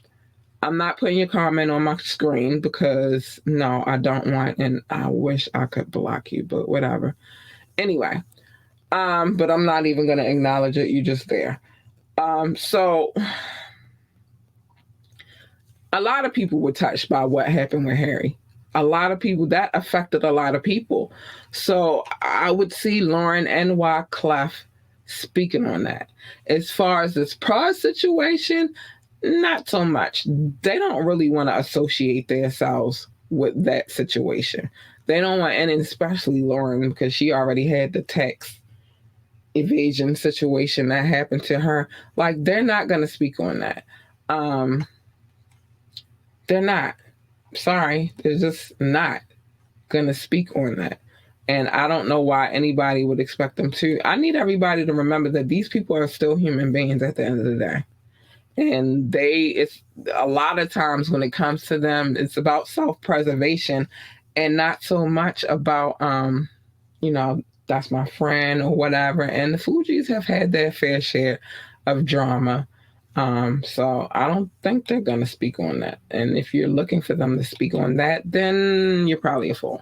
not putting your comment on my screen because, no, I don't want, and I wish I could block you, but whatever. Anyway, but I'm not even going to acknowledge it. You're just there. So a lot of people were touched by what happened with Harry. A lot of people, that affected a lot of people. So I would see Lauryn and Wyclef speaking on that. As far as this Praz situation, not so much. They don't really want to associate themselves with that situation. They don't want, and especially Lauryn, because she already had the tax evasion situation that happened to her. Like, they're not going to speak on that. They're not. Sorry, they're just not going to speak on that. And I don't know why anybody would expect them to. I need everybody to remember that these people are still human beings at the end of the day. And it's a lot of times when it comes to them, it's about self-preservation and not so much about, that's my friend or whatever. And the Fugees have had their fair share of drama. So I don't think they're going to speak on that. And if you're looking for them to speak on that, then you're probably a fool.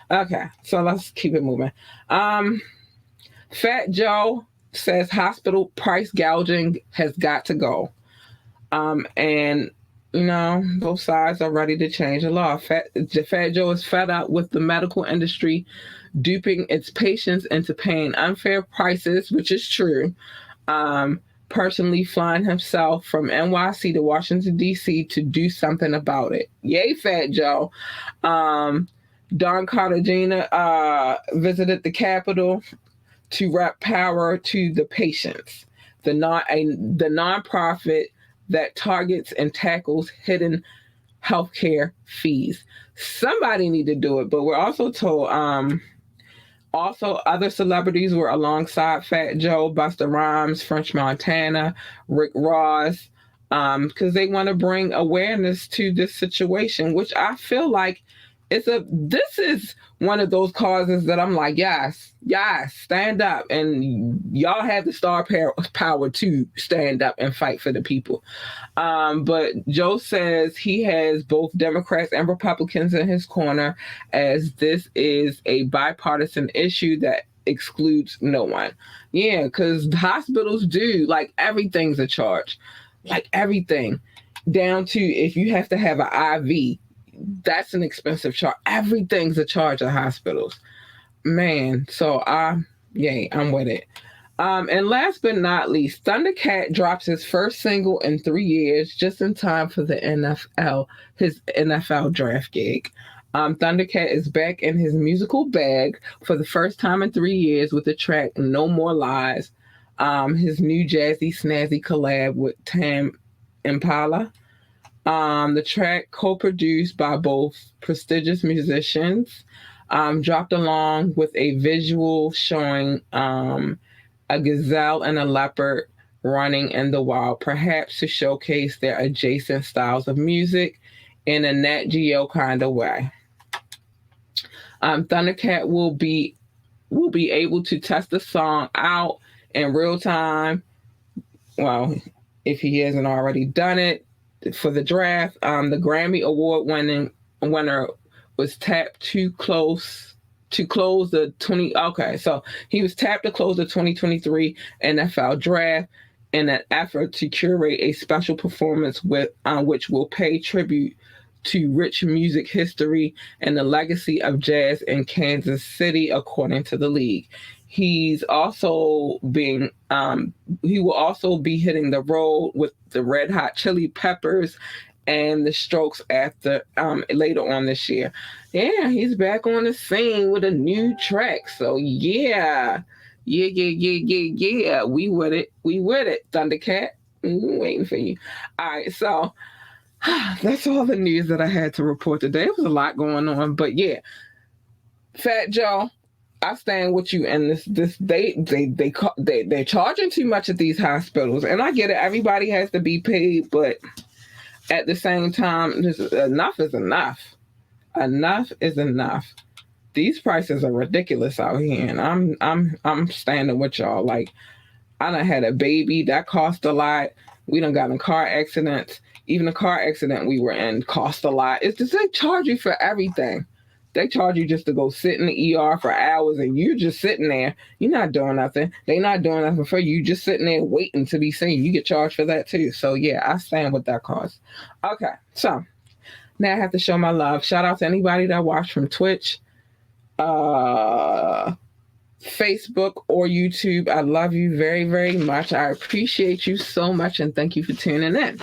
Okay, so let's keep it moving. Fat Joe says hospital price gouging has got to go. And both sides are ready to change the law. Fat Joe is fed up with the medical industry duping its patients into paying unfair prices, which is true. Personally flying himself from NYC to Washington, D.C. to do something about it. Yay, Fat Joe. Don Cartagena visited the Capitol to rep power to the patients. The nonprofit that targets and tackles hidden healthcare fees. Somebody need to do it, but we're also told also other celebrities were alongside Fat Joe, Busta Rhymes, French Montana, Rick Ross, because they want to bring awareness to this situation, which I feel like this is one of those causes that I'm like, yes, stand up. And y'all have the star power to stand up and fight for the people. But Joe says he has both Democrats and Republicans in his corner, as this is a bipartisan issue that excludes no one. Yeah, because hospitals do, like, everything's a charge. Like, everything. Down to if you have to have an IV, that's an expensive charge. Everything's a charge at hospitals. Man, so I'm with it. And last but not least, Thundercat drops his first single in 3 years, just in time for the NFL, his NFL draft gig. Thundercat is back in his musical bag for the first time in 3 years with the track No More Lies, his new jazzy snazzy collab with Tam Impala. The track, co-produced by both prestigious musicians, dropped along with a visual showing a gazelle and a leopard running in the wild, perhaps to showcase their adjacent styles of music in a Nat Geo kind of way. Thundercat will be able to test the song out in real time. Well, if he hasn't already done it for the draft, the Grammy Award winner was tapped to close the 20. Okay, so he was tapped to close the 2023 NFL Draft in an effort to curate a special performance with which will pay tribute to rich music history and the legacy of jazz in Kansas City, according to the league. He will also be hitting the road with the Red Hot Chili Peppers and the Strokes after later on this year. Yeah, he's back on the scene with a new track. So yeah. We with it, Thundercat. We're waiting for you. All right, so that's all the news that I had to report today. It was a lot going on, but yeah, Fat Joe, I stand with you. And they're charging too much at these hospitals, and I get it. Everybody has to be paid, but at the same time, enough is enough. Enough is enough. These prices are ridiculous out here, and I'm standing with y'all. Like, I done had a baby that cost a lot. We done got in car accidents. Even the car accident we were in cost a lot. It's just they charge you for everything. They charge you just to go sit in the ER for hours, and you just sitting there. You're not doing nothing. They not doing nothing for you. Just sitting there waiting to be seen. You get charged for that too. So yeah, I stand with that cost. Okay, so now I have to show my love. Shout out to anybody that watched from Twitch, Facebook, or YouTube. I love you very, very much. I appreciate you so much, and thank you for tuning in.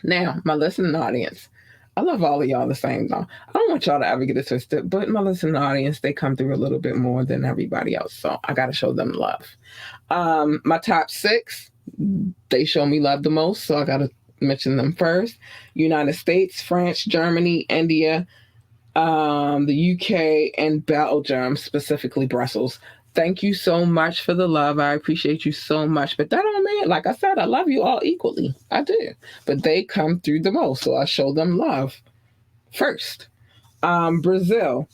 Now, my listening audience, I love all of y'all the same though. I don't want y'all to ever get it twisted, but my listening audience, they come through a little bit more than everybody else, so I got to show them love. My top 6, they show me love the most, so I got to mention them first. United States, France, Germany, India, the UK, and Belgium, specifically Brussels. Thank you so much for the love. I appreciate you so much. But that don't mean, like I said, I love you all equally. I do. But they come through the most, so I show them love first. Brazil,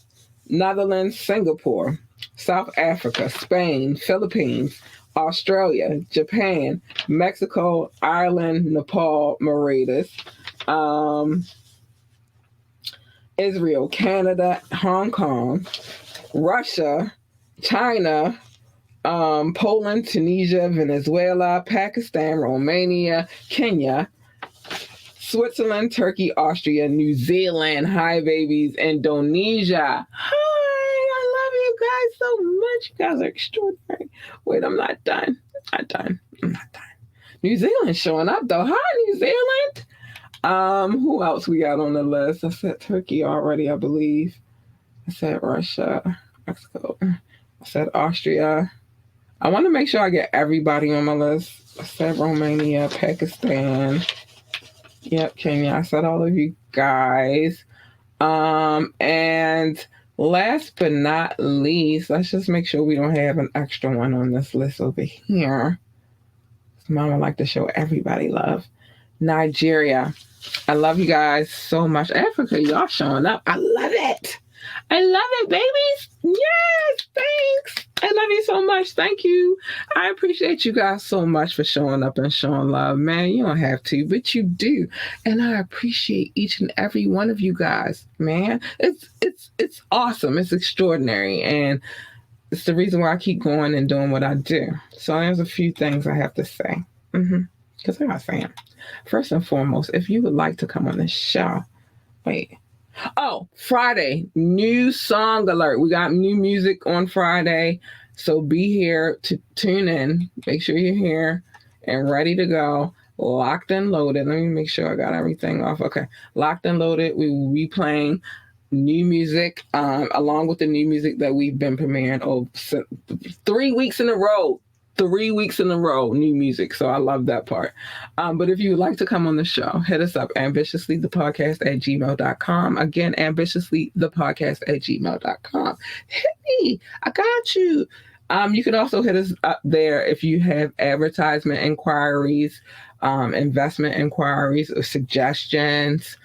Netherlands, Singapore, South Africa, Spain, Philippines, Australia, Japan, Mexico, Ireland, Nepal, Mauritius, Israel, Canada, Hong Kong, Russia, China, Poland, Tunisia, Venezuela, Pakistan, Romania, Kenya, Switzerland, Turkey, Austria, New Zealand, hi babies, Indonesia. Hi, I love you guys so much. You guys are extraordinary. Wait, I'm not done. I'm not done. New Zealand showing up though. Hi, New Zealand. Who else we got on the list? I said Turkey already, I believe. I said Russia, Mexico. I said Austria. I want to make sure I get everybody on my list. I said Romania, Pakistan. Yep, Kenya. I said all of you guys. And last but not least, let's just make sure we don't have an extra one on this list over here. Mama like to show everybody love. Nigeria. I love you guys so much. Africa, y'all showing up. I love it. I love it, babies. Yes, thanks. I love you so much. Thank you. I appreciate you guys so much for showing up and showing love. Man, you don't have to, but you do. And I appreciate each and every one of you guys, man. It's awesome. It's extraordinary. And it's the reason why I keep going and doing what I do. So there's a few things I have to say. Because I got to say them. First and foremost, if you would like to come on the show, Friday, new song alert. We got new music on Friday. So be here to tune in. Make sure you're here and ready to go. Locked and loaded. Let me make sure I got everything off. Okay. Locked and loaded. We will be playing new music, along with the new music that we've been premiering 3 weeks in a row. 3 weeks in a row, new music. So I love that part. But if you would like to come on the show, hit us up, ambitiouslythepodcast@gmail.com. Again, ambitiouslythepodcast@gmail.com. Hit me. I got you. You can also hit us up there if you have advertisement inquiries, investment inquiries, or suggestions,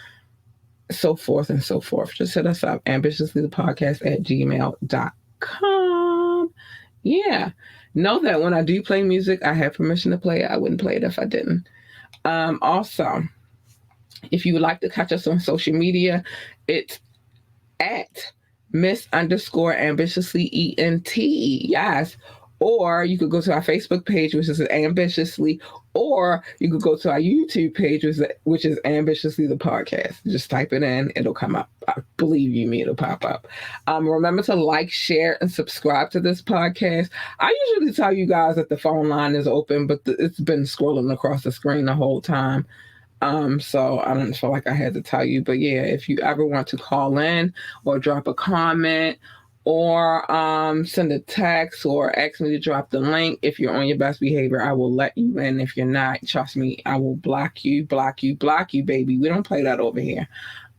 so forth and so forth. Just hit us up, ambitiouslythepodcast@gmail.com. Yeah. Know that when I do play music, I have permission to play it. I wouldn't play it if I didn't. Also, if you would like to catch us on social media, it's at Miss_ambitiously ENT. Yes. Or you could go to our Facebook page, which is Ambitiously, or you could go to our YouTube page, which is Ambitiously the Podcast. Just type it in, it'll come up. Believe you me, it'll pop up. Remember to like, share, and subscribe to this podcast. I usually tell you guys that the phone line is open, but it's been scrolling across the screen the whole time. So I don't feel like I had to tell you, but yeah, if you ever want to call in or drop a comment or send a text or ask me to drop the link, if you're on your best behavior, I will let you in. If you're not, trust me, I will block you, baby. We don't play that over here.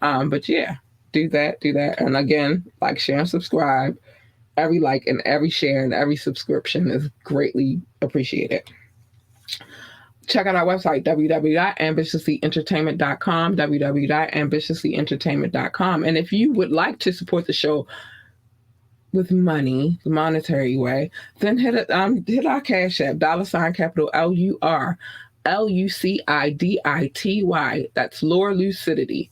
But yeah, do that. And again, like, share, and subscribe. Every like and every share and every subscription is greatly appreciated. Check out our website, www.ambitiouslyentertainment.com, www.ambitiouslyentertainment.com. And if you would like to support the show with money, the monetary way, then hit our Cash App, $capital LUR, LUCIDITY. That's Laura Lucidity.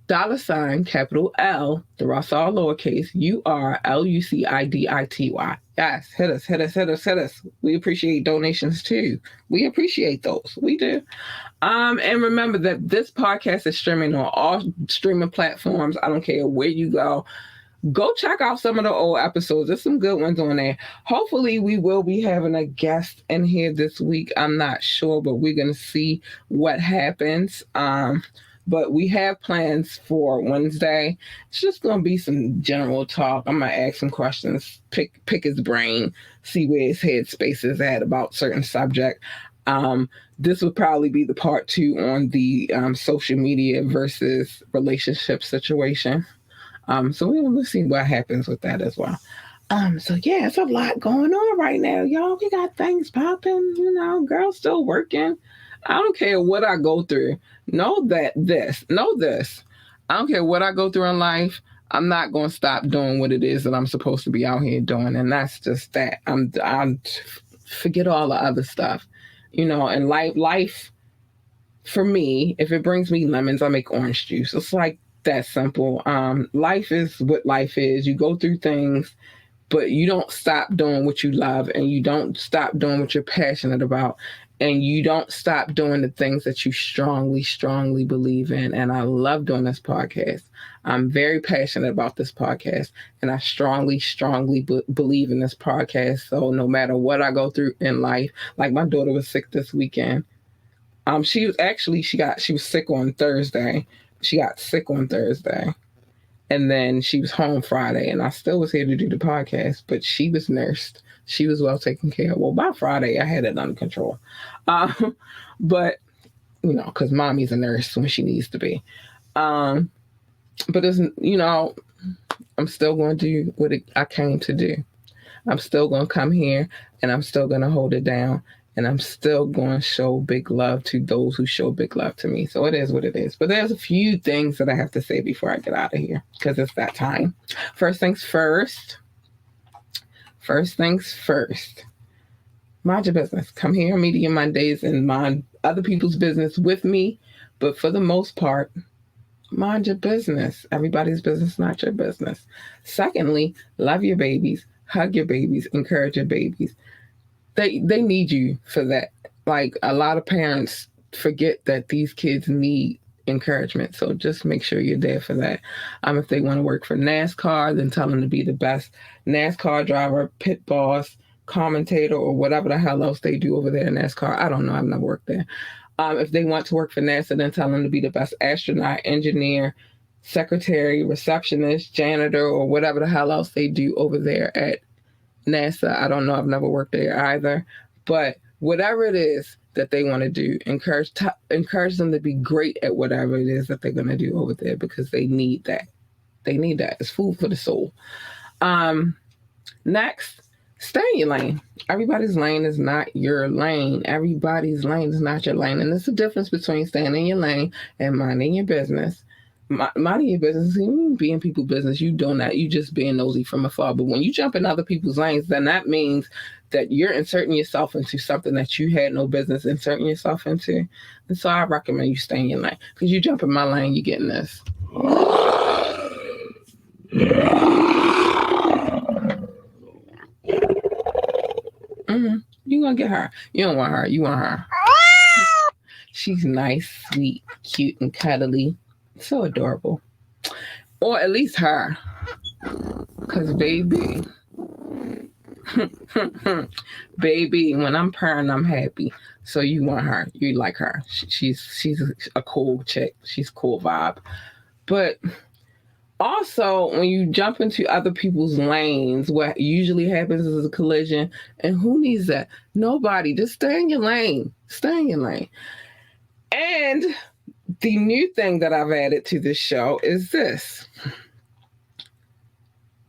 $capital L, the rest all lowercase, UR, LUCIDITY. Yes, hit us. We appreciate donations too. We appreciate those. We do. And remember that this podcast is streaming on all streaming platforms. I don't care where you go. Go check out some of the old episodes. There's some good ones on there. Hopefully, we will be having a guest in here this week. I'm not sure, but we're going to see what happens. But we have plans for Wednesday. It's just going to be some general talk. I'm going to ask some questions, pick his brain, see where his headspace is at about certain subject. This would probably be the part 2 on the social media versus relationship situation. So we'll see what happens with that as well. So yeah, it's a lot going on right now, y'all. We got things popping, girls still working. I don't care what I go through. Know this. I don't care what I go through in life. I'm not going to stop doing what it is that I'm supposed to be out here doing. And that's just that. I'm forget all the other stuff, and life for me, if it brings me lemons, I make orange juice. It's like that simple. Life is what life is. You go through things, but you don't stop doing what you love, and you don't stop doing what you're passionate about, and you don't stop doing the things that you strongly believe in. And I love doing this podcast. I'm very passionate about this podcast, and I strongly believe in this podcast. So no matter what I go through in life, like my daughter was sick this weekend. She was sick on Thursday. She got sick on Thursday, and then she was home Friday, and I still was here to do the podcast, but she was nursed. She was well taken care of. Well, by Friday, I had it under control. But, because mommy's a nurse when she needs to be. But, it's, I'm still going to do what I came to do. I'm still going to come here, and I'm still going to hold it down. And I'm still going to show big love to those who show big love to me. So it is what it is. But there's a few things that I have to say before I get out of here, because it's that time. First things first. Mind your business. Come here Media Mondays and mind other people's business with me. But for the most part, mind your business. Everybody's business, not your business. Secondly, love your babies. Hug your babies. Encourage your babies. They need you for that. Like, a lot of parents forget that these kids need encouragement. So just make sure you're there for that. If they want to work for NASCAR, then tell them to be the best NASCAR driver, pit boss, commentator, or whatever the hell else they do over there in NASCAR. I don't know. I've never worked there. If they want to work for NASA, then tell them to be the best astronaut, engineer, secretary, receptionist, janitor, or whatever the hell else they do over there at NASA. I don't know. I've never worked there either. But whatever it is that they want to do, encourage them to be great at whatever it is that they're going to do over there, because they need that. They need that. It's food for the soul. Next, stay in your lane. Everybody's lane is not your lane. Everybody's lane is not your lane. And there's a difference between staying in your lane and minding your business. Minding your business, you be in people's business, you doing that, you just being nosy from afar. But when you jump in other people's lanes, then that means that you're inserting yourself into something that you had no business inserting yourself into. And so I recommend you stay in your lane, because you jump in my lane, you're getting this. You're going to get her. You don't want her. You want her. She's nice, sweet, cute, and cuddly. So adorable. Or at least her. Because baby, when I'm purring, I'm happy. So you want her. You like her. She's a cool chick. She's cool vibe. But also, when you jump into other people's lanes, what usually happens is a collision. And who needs that? Nobody. Just stay in your lane. Stay in your lane. And the new thing that I've added to this show is this.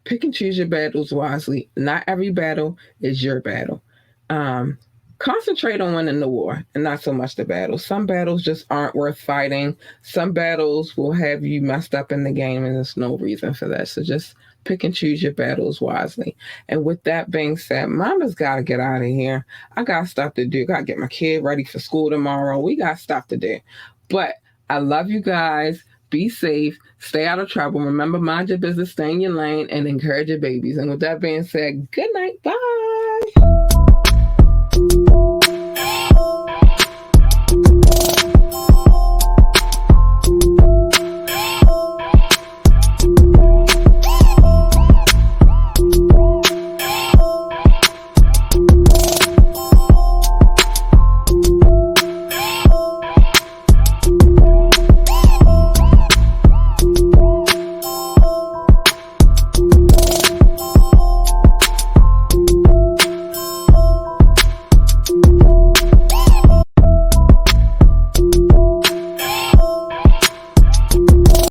Pick and choose your battles wisely. Not every battle is your battle. Concentrate on winning the war and not so much the battle. Some battles just aren't worth fighting. Some battles will have you messed up in the game, and there's no reason for that. So just pick and choose your battles wisely. And with that being said, Mama's got to get out of here. I got stuff to do. Got to get my kid ready for school tomorrow. We got stuff to do. But I love you guys. Be safe. Stay out of trouble. Remember, mind your business, stay in your lane, and encourage your babies. And with that being said, good night. Bye.